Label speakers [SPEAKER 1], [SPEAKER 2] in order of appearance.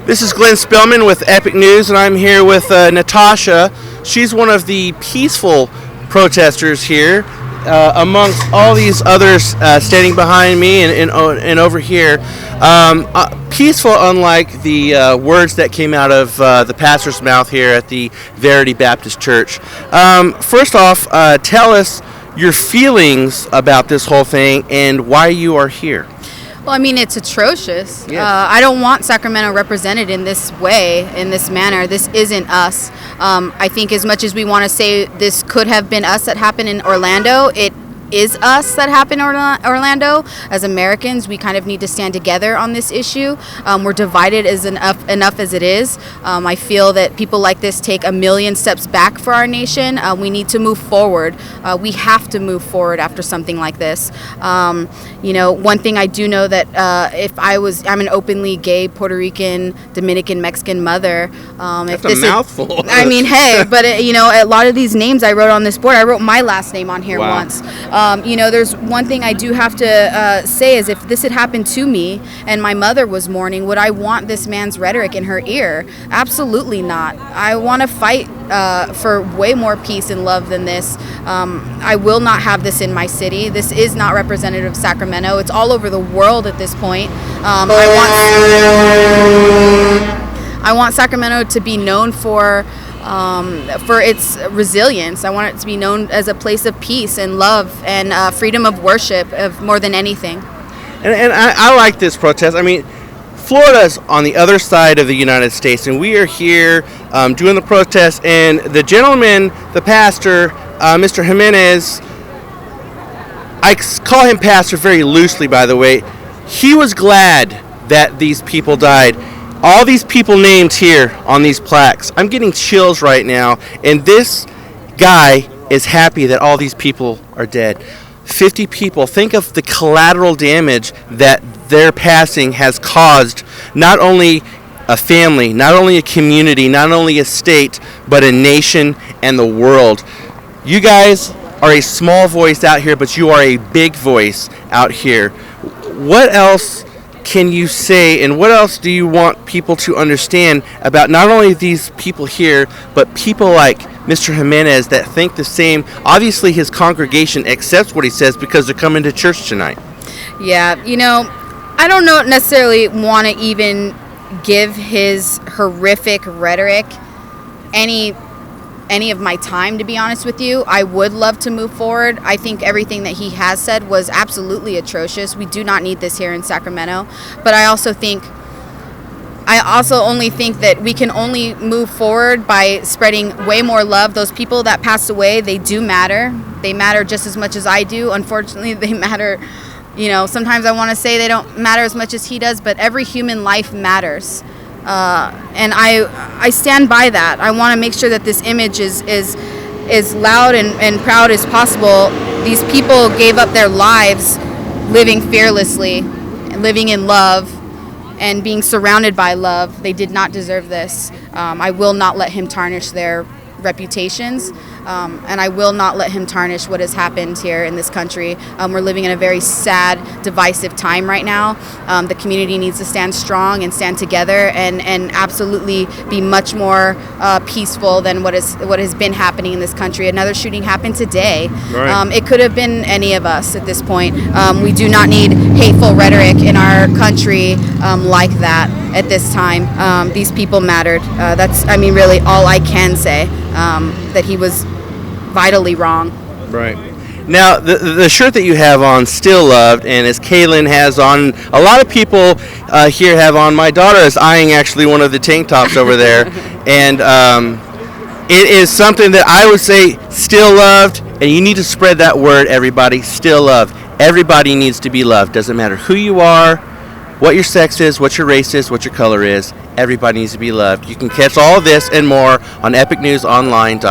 [SPEAKER 1] This is Glenn Spillman with Epic News, and I'm here with Natasha. She's one of the peaceful protesters here, amongst all these others standing behind me and over here. Peaceful, unlike the words that came out of the pastor's mouth here at the Verity Baptist Church. First off, tell us your feelings about this whole thing and why you are here.
[SPEAKER 2] Well, I mean, it's atrocious.
[SPEAKER 1] Yes.
[SPEAKER 2] I don't want Sacramento represented in this way, in this manner. This isn't us. I think as much as we want to say this could have been us that happened in Orlando, it is us that happened in Orlando. As Americans, we kind of need to stand together on this issue. We're divided enough as it is. I feel that people like this take a million steps back for our nation. We need to move forward. We have to move forward after something like this. One thing I do know that I'm an openly gay Puerto Rican, Dominican, Mexican mother.
[SPEAKER 1] That's a mouthful.
[SPEAKER 2] I mean, hey, but a lot of these names I wrote on this board, I wrote my last name on here
[SPEAKER 1] Wow.
[SPEAKER 2] once. There's one thing I do have to say is if this had happened to me and my mother was mourning, would I want this man's rhetoric in her ear? Absolutely not. I want to fight for way more peace and love than this. I will not have this in my city. This is not representative of Sacramento. It's all over the world at this point. I want Sacramento to be known for its resilience. I want it to be known as a place of peace and love and freedom of worship of more than anything.
[SPEAKER 1] And I like this protest. I mean, Florida's on the other side of the United States, and we are here doing the protest. And the gentleman, the pastor, Mr. Jimenez, I call him pastor very loosely, by the way. He was glad that these people died. All these people named here on these plaques. I'm getting chills right now. And this guy is happy that all these people are dead. 50 people. Think of the collateral damage that their passing has caused not only a family, not only a community, not only a state, but a nation and the world. You guys are a small voice out here, but you are a big voice out here. What else can you say, and what else do you want people to understand about not only these people here, but people like Mr. Jimenez that think the same? Obviously, his congregation accepts what he says because they're coming to church tonight.
[SPEAKER 2] Yeah, I don't necessarily want to even give his horrific rhetoric any of my time, to be honest with you. I would love to move forward. I think everything that he has said was absolutely atrocious. We do not need this here in Sacramento. But I also only think that we can only move forward by spreading way more love. Those people that passed away, they do matter. They matter just as much as I do. Unfortunately, they matter. Sometimes I want to say they don't matter as much as he does, but every human life matters. And I stand by that. I want to make sure that this image is loud and proud as possible. These people gave up their lives living fearlessly, living in love, and being surrounded by love. They did not deserve this. I will not let him tarnish their reputations, and I will not let him tarnish what has happened here in this country. We're living in a very sad, divisive time right now. The community needs to stand strong and stand together and absolutely be much more peaceful than what has been happening in this country. Another shooting happened today.
[SPEAKER 1] Right.
[SPEAKER 2] It could have been any of us at this point. We do not need hateful rhetoric in our country like that at this time. These people mattered. That's really all I can say. That he was vitally wrong.
[SPEAKER 1] Right. Now, the shirt that you have on, Still Loved, and as Kaylin has on, a lot of people here have on. My daughter is eyeing actually one of the tank tops over there. And it is something that I would say, still loved, and you need to spread that word, everybody. Still loved. Everybody needs to be loved. Doesn't matter who you are, what your sex is, what your race is, what your color is. Everybody needs to be loved. You can catch all of this and more on epicnewsonline.com.